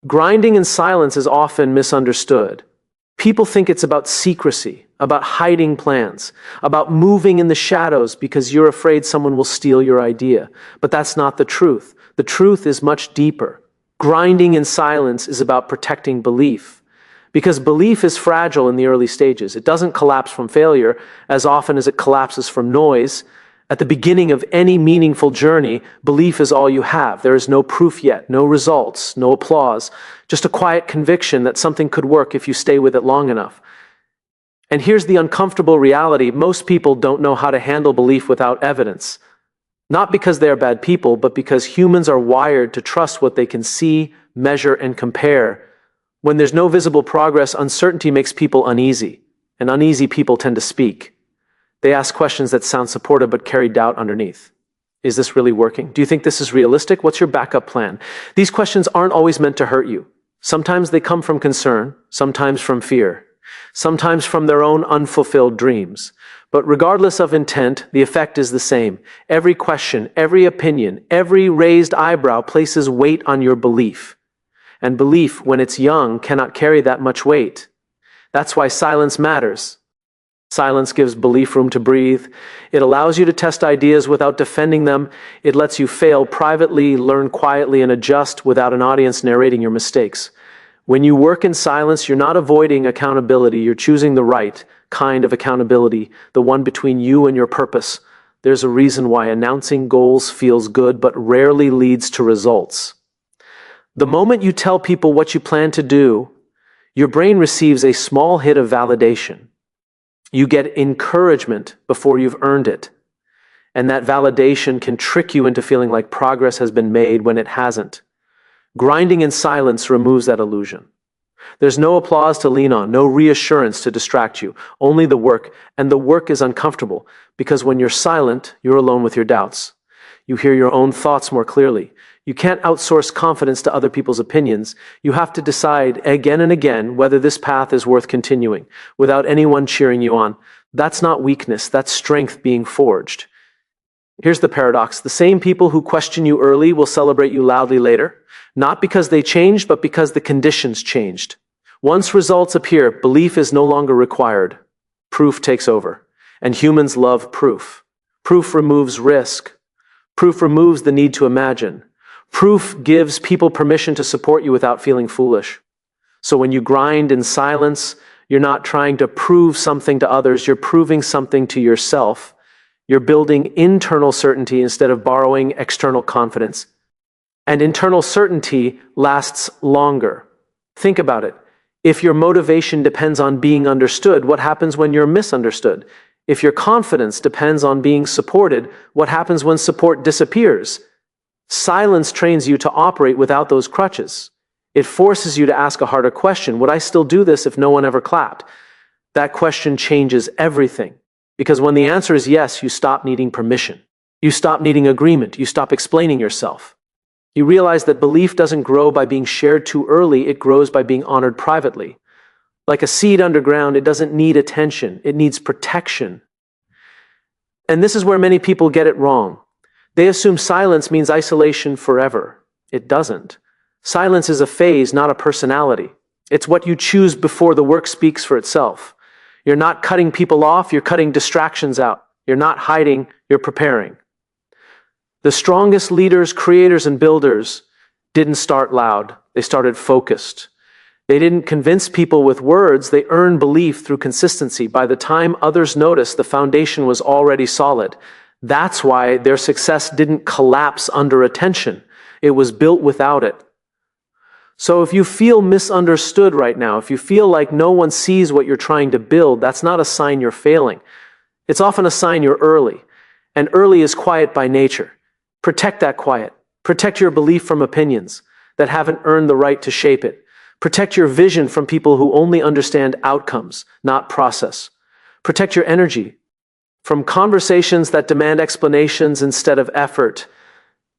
Grinding in silence is often misunderstood. People think it's about secrecy, about hiding plans, about moving in the shadows because you're afraid someone will steal your idea. But that's not the truth. The truth is much deeper. Grinding in silence is about protecting belief. Because belief is fragile in the early stages. It doesn't collapse from failure as often as it collapses from noise. At the beginning of any meaningful journey, belief is all you have. There is no proof yet, no results, no applause, just a quiet conviction that something could work if you stay with it long enough. And here's the uncomfortable reality: most people don't know how to handle belief without evidence. Not because they are bad people, but because humans are wired to trust what they can see, measure, and compare. When there's no visible progress, uncertainty makes people uneasy, and uneasy people tend to speak. They ask questions that sound supportive but carry doubt underneath. Is this really working? Do you think this is realistic? What's your backup plan? These questions aren't always meant to hurt you. Sometimes they come from concern, sometimes from fear, sometimes from their own unfulfilled dreams. But regardless of intent, the effect is the same. Every question, every opinion, every raised eyebrow places weight on your belief. And belief, when it's young, cannot carry that much weight. That's why silence matters. Silence gives belief room to breathe. It allows you to test ideas without defending them. It lets you fail privately, learn quietly, and adjust without an audience narrating your mistakes. When you work in silence, you're not avoiding accountability. You're choosing the right kind of accountability, the one between you and your purpose. There's a reason why announcing goals feels good but rarely leads to results. The moment you tell people what you plan to do, your brain receives a small hit of validation. You get encouragement before you've earned it. And that validation can trick you into feeling like progress has been made when it hasn't. Grinding in silence removes that illusion. There's no applause to lean on, no reassurance to distract you, only the work. And the work is uncomfortable because when you're silent, you're alone with your doubts. You hear your own thoughts more clearly. You can't outsource confidence to other people's opinions. You have to decide again and again whether this path is worth continuing without anyone cheering you on. That's not weakness, that's strength being forged. Here's the paradox. The same people who question you early will celebrate you loudly later, not because they changed, but because the conditions changed. Once results appear, belief is no longer required. Proof takes over. And humans love proof. Proof removes risk. Proof removes the need to imagine. Proof gives people permission to support you without feeling foolish. So when you grind in silence, you're not trying to prove something to others, you're proving something to yourself. You're building internal certainty instead of borrowing external confidence. And internal certainty lasts longer. Think about it. If your motivation depends on being understood, what happens when you're misunderstood? If your confidence depends on being supported, what happens when support disappears? Silence trains you to operate without those crutches. It forces you to ask a harder question. Would I still do this if no one ever clapped? That question changes everything. Because when the answer is yes, you stop needing permission. You stop needing agreement. You stop explaining yourself. You realize that belief doesn't grow by being shared too early. It grows by being honored privately. Like a seed underground, it doesn't need attention. It needs protection. And this is where many people get it wrong. They assume silence means isolation forever. It doesn't. Silence is a phase, not a personality. It's what you choose before the work speaks for itself. You're not cutting people off, you're cutting distractions out. You're not hiding, you're preparing. The strongest leaders, creators, and builders didn't start loud. They started focused. They didn't convince people with words, they earned belief through consistency. By the time others noticed, the foundation was already solid. That's why their success didn't collapse under attention. It was built without it. So if you feel misunderstood right now, if you feel like no one sees what you're trying to build, that's not a sign you're failing. It's often a sign you're early. And early is quiet by nature. Protect that quiet. Protect your belief from opinions that haven't earned the right to shape it. Protect your vision from people who only understand outcomes, not process. Protect your energy from conversations that demand explanations instead of effort,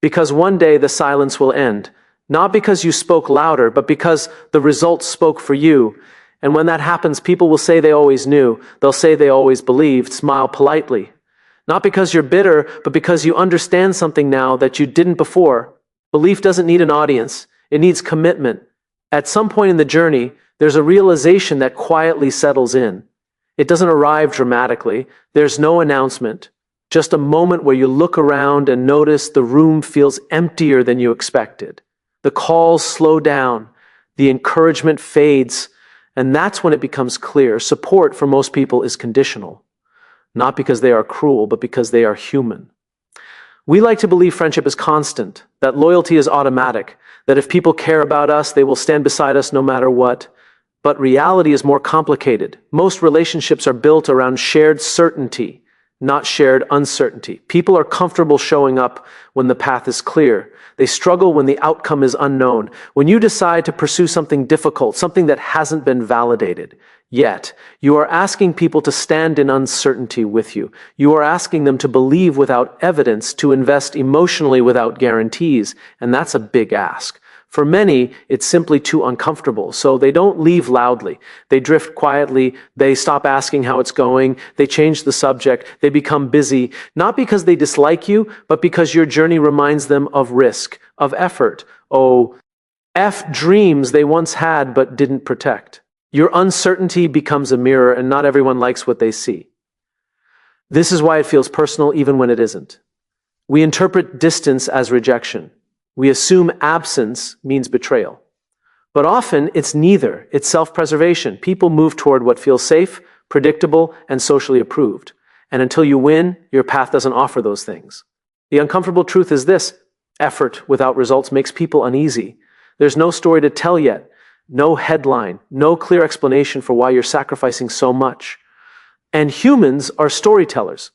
because one day the silence will end, not because you spoke louder, but because the results spoke for you. And when that happens, people will say they always knew. They'll say they always believed. Smile politely. Not because you're bitter, but because you understand something now that you didn't before. Belief doesn't need an audience. It needs commitment. At some point in the journey, there's a realization that quietly settles in. It doesn't arrive dramatically. There's no announcement. Just a moment where you look around and notice the room feels emptier than you expected. The calls slow down. The encouragement fades. And that's when it becomes clear support for most people is conditional. Not because they are cruel, but because they are human. We like to believe friendship is constant, that loyalty is automatic, that if people care about us, they will stand beside us no matter what. But reality is more complicated. Most relationships are built around shared certainty, not shared uncertainty. People are comfortable showing up when the path is clear. They struggle when the outcome is unknown. When you decide to pursue something difficult, something that hasn't been validated yet, you are asking people to stand in uncertainty with you. You are asking them to believe without evidence, to invest emotionally without guarantees, and that's a big ask. For many, it's simply too uncomfortable, so they don't leave loudly. They drift quietly, they stop asking how it's going, they change the subject, they become busy, not because they dislike you, but because your journey reminds them of risk, of effort. Oh, dreams they once had but didn't protect. Your uncertainty becomes a mirror, and not everyone likes what they see. This is why it feels personal even when it isn't. We interpret distance as rejection. We assume absence means betrayal. But often it's neither. It's self-preservation. People move toward what feels safe, predictable, and socially approved. And until you win, your path doesn't offer those things. The uncomfortable truth is this: effort without results makes people uneasy. There's no story to tell yet. No headline, no clear explanation for why you're sacrificing so much. And humans are storytellers.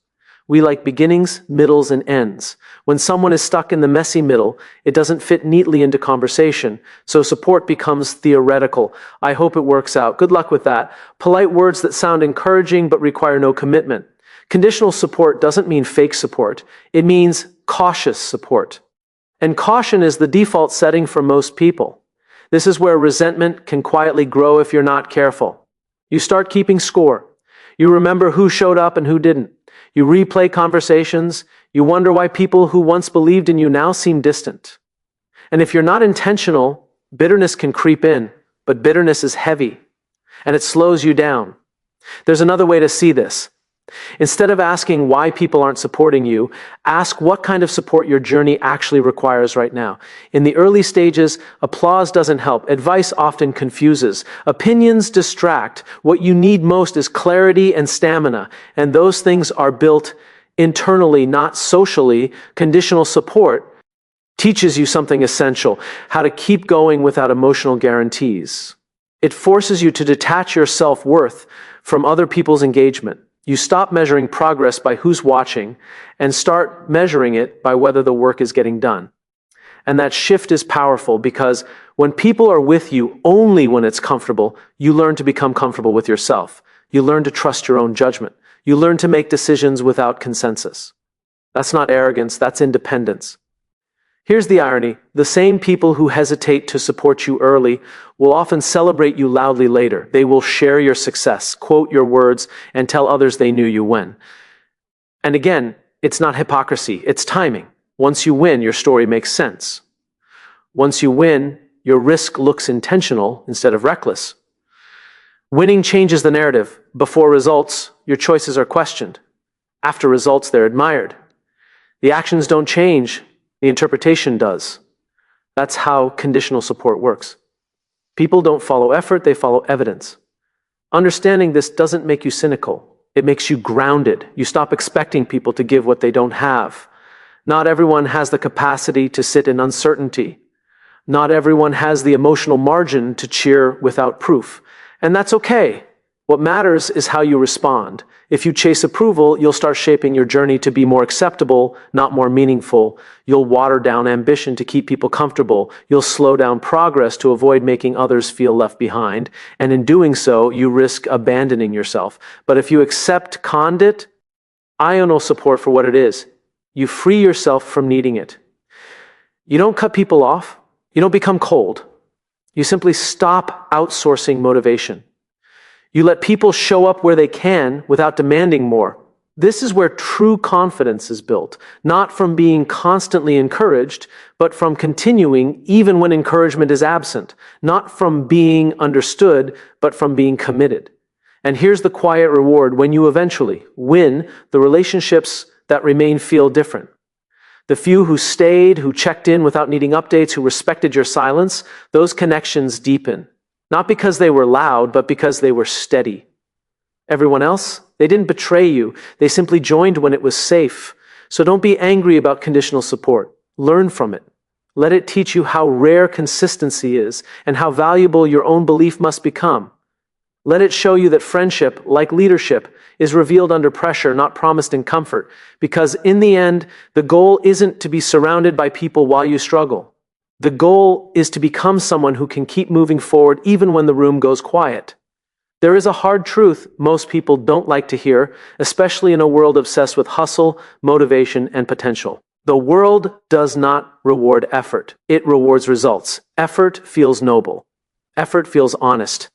We like beginnings, middles, and ends. When someone is stuck in the messy middle, it doesn't fit neatly into conversation, so support becomes theoretical. I hope it works out. Good luck with that. Polite words that sound encouraging but require no commitment. Conditional support doesn't mean fake support. It means cautious support. And caution is the default setting for most people. This is where resentment can quietly grow if you're not careful. You start keeping score. You remember who showed up and who didn't. You replay conversations. You wonder why people who once believed in you now seem distant. And if you're not intentional, bitterness can creep in, but bitterness is heavy, and it slows you down. There's another way to see this. Instead of asking why people aren't supporting you, ask what kind of support your journey actually requires right now. In the early stages, applause doesn't help. Advice often confuses. Opinions distract. What you need most is clarity and stamina, and those things are built internally, not socially. Conditional support teaches you something essential: how to keep going without emotional guarantees. It forces you to detach your self-worth from other people's engagement. You stop measuring progress by who's watching and start measuring it by whether the work is getting done. And that shift is powerful because when people are with you only when it's comfortable, you learn to become comfortable with yourself. You learn to trust your own judgment. You learn to make decisions without consensus. That's not arrogance, that's independence. Here's the irony: the same people who hesitate to support you early will often celebrate you loudly later. They will share your success, quote your words, and tell others they knew you when. And again, it's not hypocrisy, it's timing. Once you win, your story makes sense. Once you win, your risk looks intentional instead of reckless. Winning changes the narrative. Before results, your choices are questioned. After results, they're admired. The actions don't change. The interpretation does. That's how conditional support works. People don't follow effort, they follow evidence. Understanding this doesn't make you cynical. It makes you grounded. You stop expecting people to give what they don't have. Not everyone has the capacity to sit in uncertainty. Not everyone has the emotional margin to cheer without proof. And that's okay. What matters is how you respond. If you chase approval, you'll start shaping your journey to be more acceptable, not more meaningful. You'll water down ambition to keep people comfortable. You'll slow down progress to avoid making others feel left behind. And in doing so, you risk abandoning yourself. But if you accept Condit, ional support for what it is, you free yourself from needing it. You don't cut people off. You don't become cold. You simply stop outsourcing motivation. You let people show up where they can without demanding more. This is where true confidence is built, not from being constantly encouraged, but from continuing even when encouragement is absent, not from being understood, but from being committed. And here's the quiet reward: when you eventually win, the relationships that remain feel different. The few who stayed, who checked in without needing updates, who respected your silence, those connections deepen. Not because they were loud, but because they were steady. Everyone else, they didn't betray you. They simply joined when it was safe. So don't be angry about conditional support. Learn from it. Let it teach you how rare consistency is and how valuable your own belief must become. Let it show you that friendship, like leadership, is revealed under pressure, not promised in comfort. Because in the end, the goal isn't to be surrounded by people while you struggle. The goal is to become someone who can keep moving forward even when the room goes quiet. There is a hard truth most people don't like to hear, especially in a world obsessed with hustle, motivation, and potential. The world does not reward effort. It rewards results. Effort feels noble. Effort feels honest.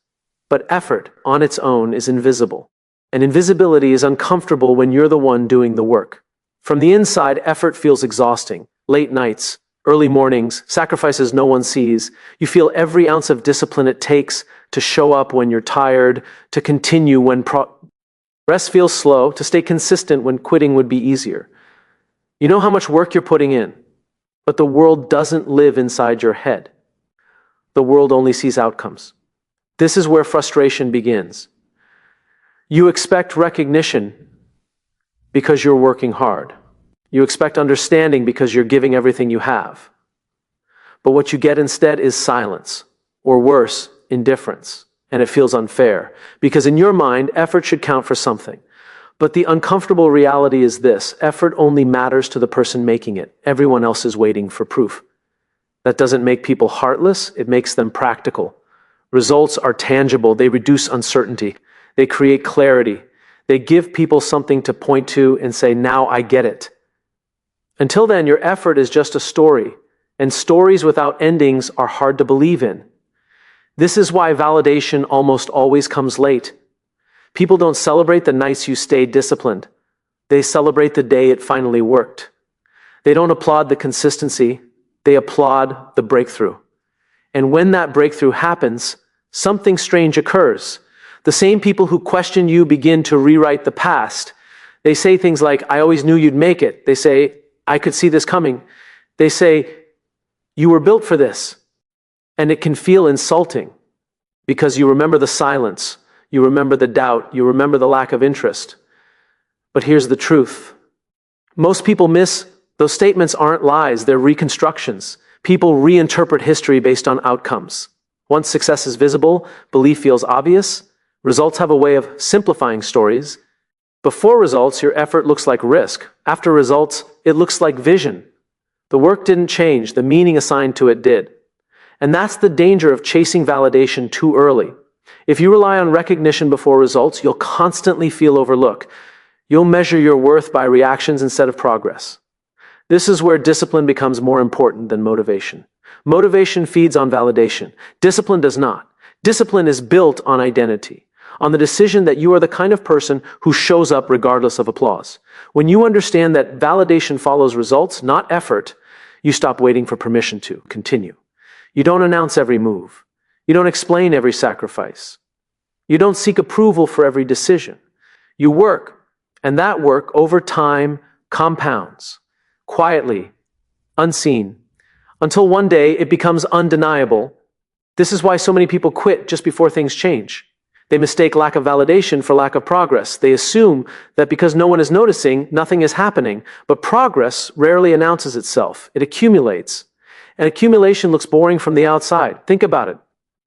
But effort on its own is invisible. And invisibility is uncomfortable when you're the one doing the work. From the inside, effort feels exhausting. Late nights, early mornings, sacrifices no one sees. You feel every ounce of discipline it takes to show up when you're tired, to continue when rest feels slow, to stay consistent when quitting would be easier. You know how much work you're putting in, but the world doesn't live inside your head. The world only sees outcomes. This is where frustration begins. You expect recognition because you're working hard. You expect understanding because you're giving everything you have. But what you get instead is silence, or worse, indifference. And it feels unfair, because in your mind, effort should count for something. But the uncomfortable reality is this: effort only matters to the person making it. Everyone else is waiting for proof. That doesn't make people heartless, it makes them practical. Results are tangible, they reduce uncertainty, they create clarity, they give people something to point to and say, now I get it. Until then, your effort is just a story, and stories without endings are hard to believe in. This is why validation almost always comes late. People don't celebrate the nights you stayed disciplined. They celebrate the day it finally worked. They don't applaud the consistency, they applaud the breakthrough. And when that breakthrough happens, something strange occurs. The same people who question you begin to rewrite the past. They say things like, I always knew you'd make it. They say, I could see this coming. They say, you were built for this. And it can feel insulting because you remember the silence, you remember the doubt, you remember the lack of interest. But here's the truth. Most people miss those statements aren't lies, they're reconstructions. People reinterpret history based on outcomes. Once success is visible, belief feels obvious. Results have a way of simplifying stories. Before results, your effort looks like risk. After results, it looks like vision. The work didn't change, the meaning assigned to it did. And that's the danger of chasing validation too early. If you rely on recognition before results, you'll constantly feel overlooked. You'll measure your worth by reactions instead of progress. This is where discipline becomes more important than motivation. Motivation feeds on validation. Discipline does not. Discipline is built on identity, on the decision that you are the kind of person who shows up regardless of applause. When you understand that validation follows results, not effort, you stop waiting for permission to continue. You don't announce every move. You don't explain every sacrifice. You don't seek approval for every decision. You work, and that work over time compounds, quietly, unseen, until one day it becomes undeniable. This is why so many people quit just before things change. They mistake lack of validation for lack of progress. They assume that because no one is noticing, nothing is happening. But progress rarely announces itself. It accumulates. And accumulation looks boring from the outside. Think about it.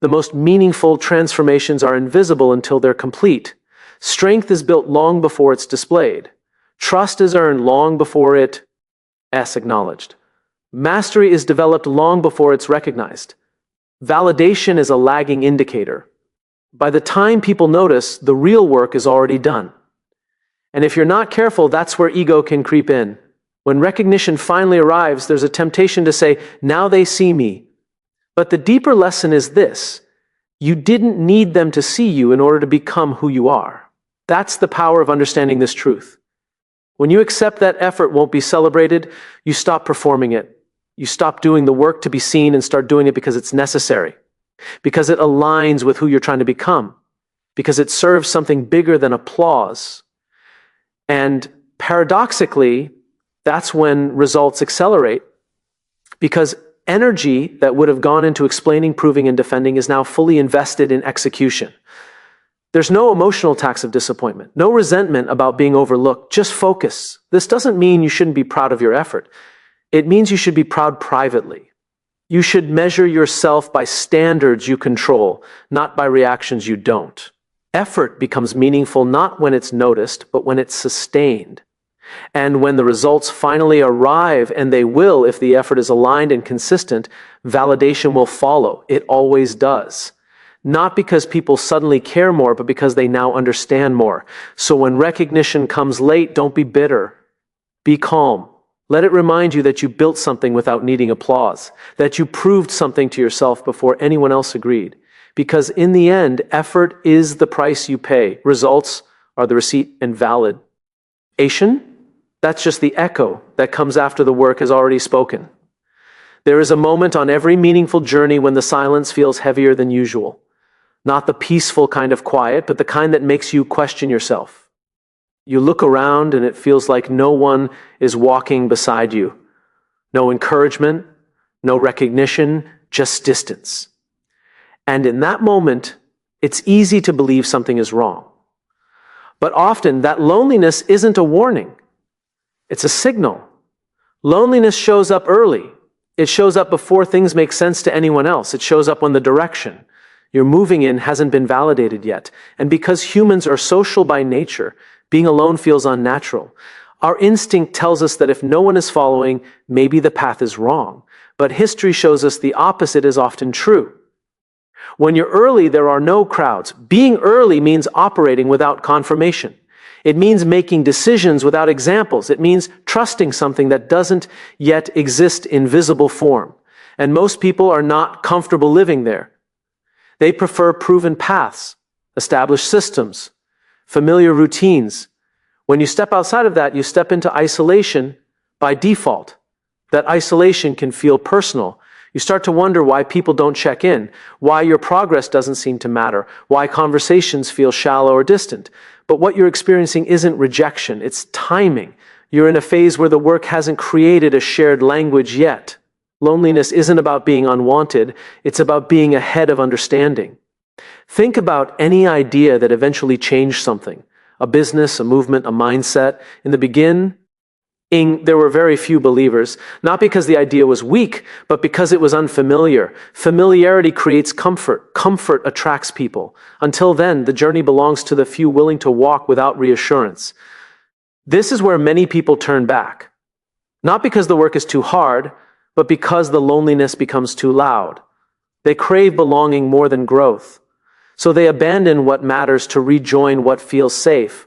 The most meaningful transformations are invisible until they're complete. Strength is built long before it's displayed. Trust is earned long before it's acknowledged. Mastery is developed long before it's recognized. Validation is a lagging indicator. By the time people notice, the real work is already done. And if you're not careful, that's where ego can creep in. When recognition finally arrives, there's a temptation to say, now they see me. But the deeper lesson is this: you didn't need them to see you in order to become who you are. That's the power of understanding this truth. When you accept that effort won't be celebrated, you stop performing it. You stop doing the work to be seen and start doing it because it's necessary, because it aligns with who you're trying to become, because it serves something bigger than applause. And paradoxically, that's when results accelerate, because energy that would have gone into explaining, proving, and defending is now fully invested in execution. There's no emotional tax of disappointment, no resentment about being overlooked, just focus. This doesn't mean you shouldn't be proud of your effort. It means you should be proud privately. You should measure yourself by standards you control, not by reactions you don't. Effort becomes meaningful not when it's noticed, but when it's sustained. And when the results finally arrive, and they will if the effort is aligned and consistent, validation will follow. It always does. Not because people suddenly care more, but because they now understand more. So when recognition comes late, don't be bitter. Be calm. Let it remind you that you built something without needing applause, that you proved something to yourself before anyone else agreed. Because in the end, effort is the price you pay. Results are the receipt and validation. That's just the echo that comes after the work has already spoken. There is a moment on every meaningful journey when the silence feels heavier than usual. Not the peaceful kind of quiet, but the kind that makes you question yourself. You look around and it feels like no one is walking beside you. No encouragement, no recognition, just distance. And in that moment, it's easy to believe something is wrong. But often that loneliness isn't a warning. It's a signal. Loneliness shows up early. It shows up before things make sense to anyone else. It shows up when the direction you're moving in hasn't been validated yet. And because humans are social by nature, being alone feels unnatural. Our instinct tells us that if no one is following, maybe the path is wrong. But history shows us the opposite is often true. When you're early, there are no crowds. Being early means operating without confirmation. It means making decisions without examples. It means trusting something that doesn't yet exist in visible form. And most people are not comfortable living there. They prefer proven paths, established systems, familiar routines. When you step outside of that, you step into isolation by default. That isolation can feel personal. You start to wonder why people don't check in, why your progress doesn't seem to matter, why conversations feel shallow or distant. But what you're experiencing isn't rejection, it's timing. You're in a phase where the work hasn't created a shared language yet. Loneliness isn't about being unwanted, it's about being ahead of understanding. Think about any idea that eventually changed something. A business, a movement, a mindset. In the beginning, there were very few believers, not because the idea was weak, but because it was unfamiliar. Familiarity creates comfort. Comfort attracts people. Until then, the journey belongs to the few willing to walk without reassurance. This is where many people turn back. Not because the work is too hard, but because the loneliness becomes too loud. They crave belonging more than growth. So they abandon what matters to rejoin what feels safe.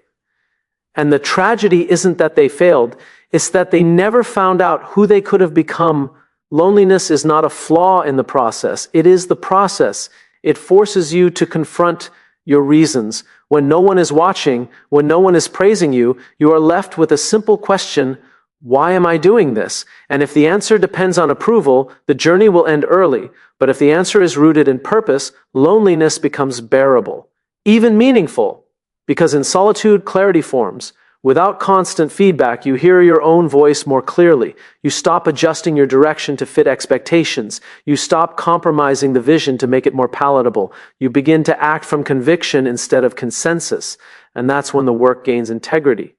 And the tragedy isn't that they failed, it's that they never found out who they could have become. Loneliness is not a flaw in the process, it is the process. It forces you to confront your reasons. When no one is watching, when no one is praising you, you are left with a simple question: why am I doing this? And if the answer depends on approval, the journey will end early. But if the answer is rooted in purpose, loneliness becomes bearable, even meaningful. Because in solitude, clarity forms. Without constant feedback, you hear your own voice more clearly. You stop adjusting your direction to fit expectations. You stop compromising the vision to make it more palatable. You begin to act from conviction instead of consensus. And that's when the work gains integrity.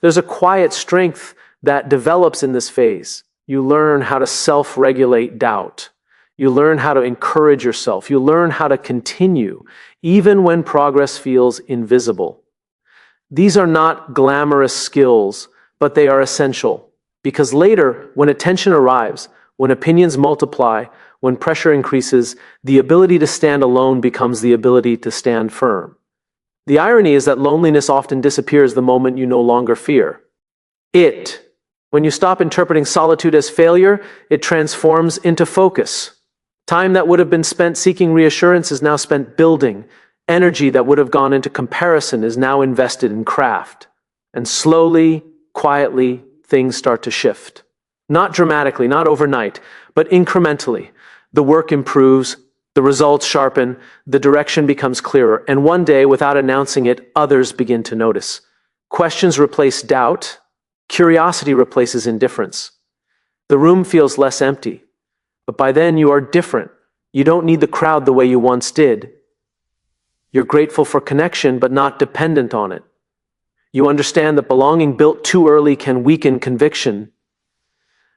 There's a quiet strength that develops in this phase. You learn how to self-regulate doubt. You learn how to encourage yourself. You learn how to continue, even when progress feels invisible. These are not glamorous skills, but they are essential. Because later, when attention arrives, when opinions multiply, when pressure increases, the ability to stand alone becomes the ability to stand firm. The irony is that loneliness often disappears the moment you no longer fear it. When you stop interpreting solitude as failure, it transforms into focus. Time that would have been spent seeking reassurance is now spent building. Energy that would have gone into comparison is now invested in craft. And slowly, quietly, things start to shift. Not dramatically, not overnight, but incrementally. The work improves, the results sharpen, the direction becomes clearer, and one day, without announcing it, others begin to notice. Questions replace doubt, curiosity replaces indifference. The room feels less empty, but by then you are different. You don't need the crowd the way you once did. You're grateful for connection, but not dependent on it. You understand that belonging built too early can weaken conviction,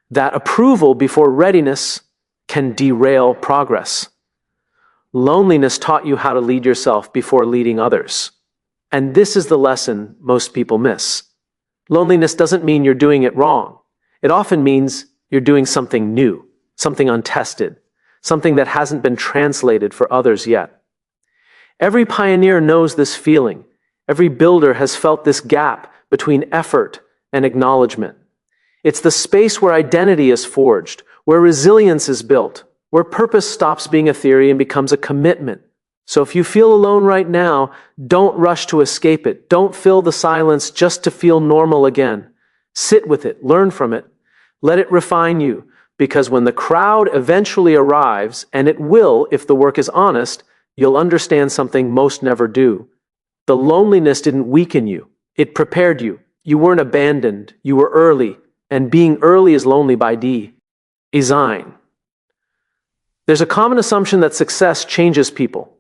that approval before readiness can derail progress. Loneliness taught you how to lead yourself before leading others. And this is the lesson most people miss. Loneliness doesn't mean you're doing it wrong. It often means you're doing something new, something untested, something that hasn't been translated for others yet. Every pioneer knows this feeling. Every builder has felt this gap between effort and acknowledgement. It's the space where identity is forged, where resilience is built, where purpose stops being a theory and becomes a commitment. So if you feel alone right now, don't rush to escape it. Don't fill the silence just to feel normal again. Sit with it, learn from it, let it refine you, because when the crowd eventually arrives, and it will if the work is honest, you'll understand something most never do. The loneliness didn't weaken you. It prepared you. You weren't abandoned. You were early. And being early is lonely by design. There's a common assumption that success changes people.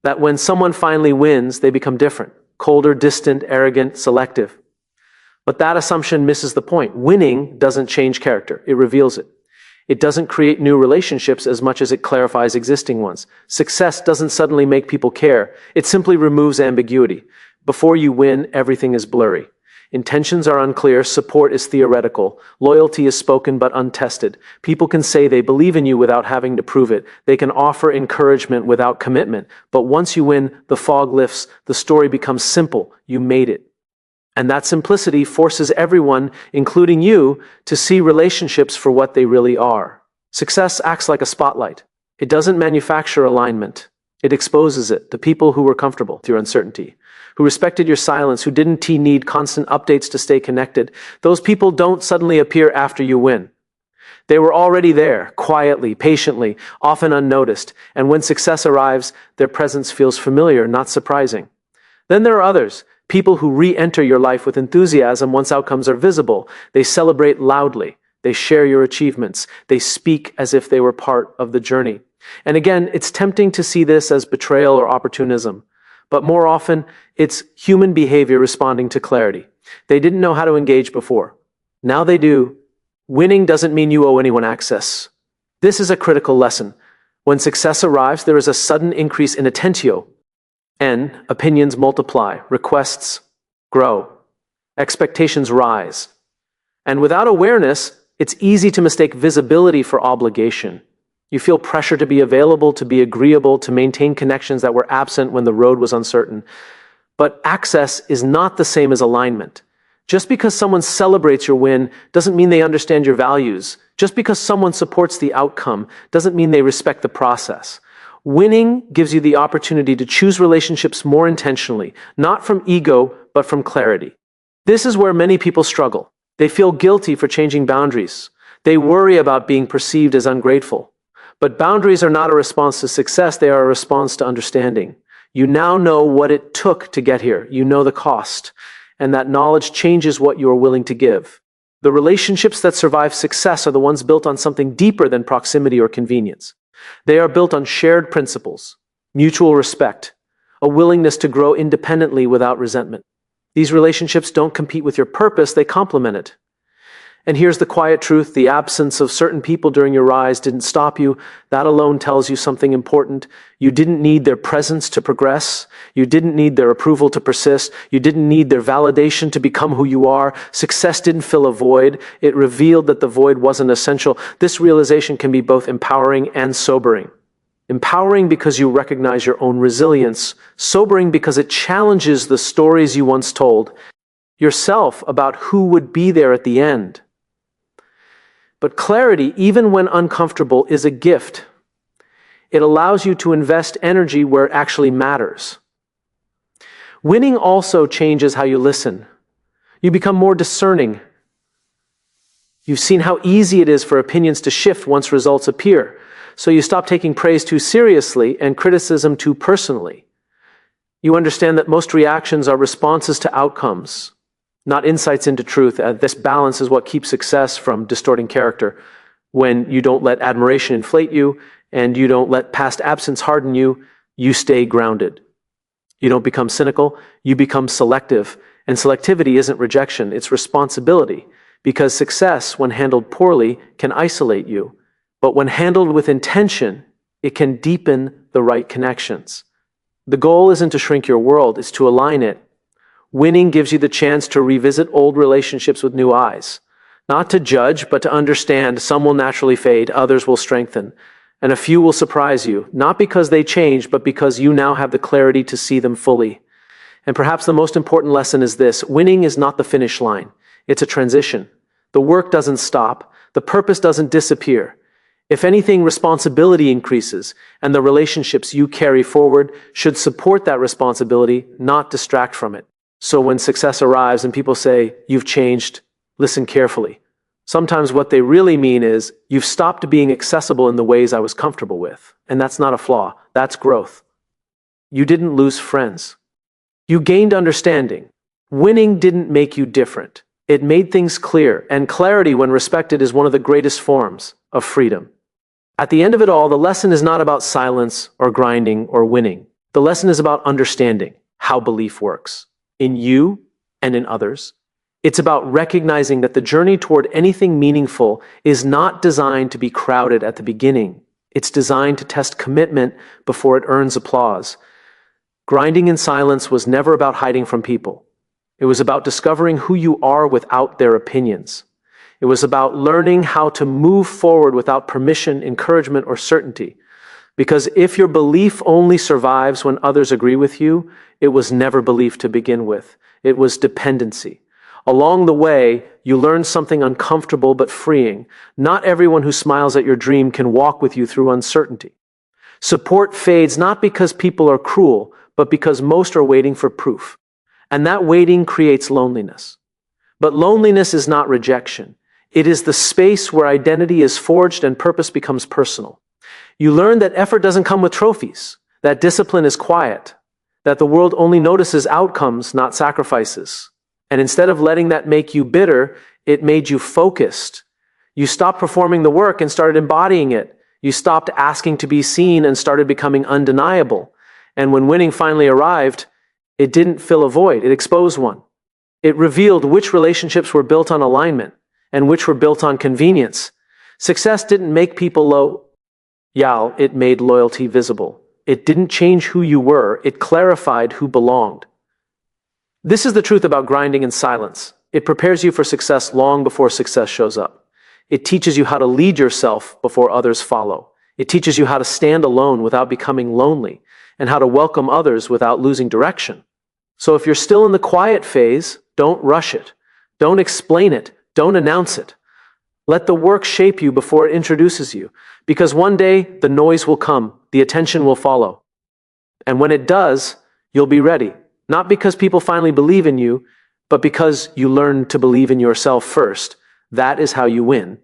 That when someone finally wins, they become different. Colder, distant, arrogant, selective. But that assumption misses the point. Winning doesn't change character. It reveals it. It doesn't create new relationships as much as it clarifies existing ones. Success doesn't suddenly make people care. It simply removes ambiguity. Before you win, everything is blurry. Intentions are unclear, support is theoretical, loyalty is spoken but untested. People can say they believe in you without having to prove it. They can offer encouragement without commitment. But once you win, the fog lifts, the story becomes simple. You made it. And that simplicity forces everyone, including you, to see relationships for what they really are. Success acts like a spotlight. It doesn't manufacture alignment. It exposes it to people who were comfortable with your uncertainty, who respected your silence, who didn't need constant updates to stay connected. Those people don't suddenly appear after you win. They were already there, quietly, patiently, often unnoticed, and when success arrives, their presence feels familiar, not surprising. Then there are others, people who re-enter your life with enthusiasm once outcomes are visible. They celebrate loudly. They share your achievements. They speak as if they were part of the journey. And again, it's tempting to see this as betrayal or opportunism. But more often, it's human behavior responding to clarity. They didn't know how to engage before. Now they do. Winning doesn't mean you owe anyone access. This is a critical lesson. When success arrives, there is a sudden increase in attentio. Opinions multiply, requests grow, expectations rise. And without awareness, it's easy to mistake visibility for obligation. You feel pressure to be available, to be agreeable, to maintain connections that were absent when the road was uncertain. But access is not the same as alignment. Just because someone celebrates your win doesn't mean they understand your values. Just because someone supports the outcome doesn't mean they respect the process. Winning gives you the opportunity to choose relationships more intentionally, not from ego, but from clarity. This is where many people struggle. They feel guilty for changing boundaries. They worry about being perceived as ungrateful. But boundaries are not a response to success, they are a response to understanding. You now know what it took to get here. You know the cost. And that knowledge changes what you are willing to give. The relationships that survive success are the ones built on something deeper than proximity or convenience. They are built on shared principles, mutual respect, a willingness to grow independently without resentment. These relationships don't compete with your purpose, they complement it. And here's the quiet truth, the absence of certain people during your rise didn't stop you. That alone tells you something important. You didn't need their presence to progress. You didn't need their approval to persist. You didn't need their validation to become who you are. Success didn't fill a void. It revealed that the void wasn't essential. This realization can be both empowering and sobering. Empowering because you recognize your own resilience. Sobering because it challenges the stories you once told yourself about who would be there at the end. But clarity, even when uncomfortable, is a gift. It allows you to invest energy where it actually matters. Winning also changes how you listen. You become more discerning. You've seen how easy it is for opinions to shift once results appear, so you stop taking praise too seriously and criticism too personally. You understand that most reactions are responses to outcomes, not insights into truth. This balance is what keeps success from distorting character. When you don't let admiration inflate you and you don't let past absence harden you, you stay grounded. You don't become cynical, you become selective. And selectivity isn't rejection, it's responsibility. Because success, when handled poorly, can isolate you. But when handled with intention, it can deepen the right connections. The goal isn't to shrink your world, it's to align it. Winning gives you the chance to revisit old relationships with new eyes. Not to judge, but to understand. Some will naturally fade, others will strengthen. And a few will surprise you, not because they changed, but because you now have the clarity to see them fully. And perhaps the most important lesson is this: winning is not the finish line. It's a transition. The work doesn't stop. The purpose doesn't disappear. If anything, responsibility increases, and the relationships you carry forward should support that responsibility, not distract from it. So when success arrives and people say, "You've changed," listen carefully. Sometimes what they really mean is, "You've stopped being accessible in the ways I was comfortable with." And that's not a flaw, that's growth. You didn't lose friends. You gained understanding. Winning didn't make you different. It made things clear, and clarity, when respected, is one of the greatest forms of freedom. At the end of it all, the lesson is not about silence or grinding or winning. The lesson is about understanding how belief works, in you and in others. It's about recognizing that the journey toward anything meaningful is not designed to be crowded at the beginning. It's designed to test commitment before it earns applause. Grinding in silence was never about hiding from people. It was about discovering who you are without their opinions. It was about learning how to move forward without permission, encouragement, or certainty. Because if your belief only survives when others agree with you, it was never belief to begin with. It was dependency. Along the way, you learn something uncomfortable but freeing. Not everyone who smiles at your dream can walk with you through uncertainty. Support fades not because people are cruel, but because most are waiting for proof. And that waiting creates loneliness. But loneliness is not rejection. It is the space where identity is forged and purpose becomes personal. You learn that effort doesn't come with trophies, that discipline is quiet, that the world only notices outcomes, not sacrifices. And instead of letting that make you bitter, it made you focused. You stopped performing the work and started embodying it. You stopped asking to be seen and started becoming undeniable. And when winning finally arrived, it didn't fill a void, it exposed one. It revealed which relationships were built on alignment and which were built on convenience. Success didn't make people loyal, it made loyalty visible. It didn't change who you were, it clarified who belonged. This is the truth about grinding in silence. It prepares you for success long before success shows up. It teaches you how to lead yourself before others follow. It teaches you how to stand alone without becoming lonely, and how to welcome others without losing direction. So if you're still in the quiet phase, don't rush it. Don't explain it. Don't announce it. Let the work shape you before it introduces you, because one day the noise will come, the attention will follow. And when it does, you'll be ready, not because people finally believe in you, but because you learn to believe in yourself first. That is how you win.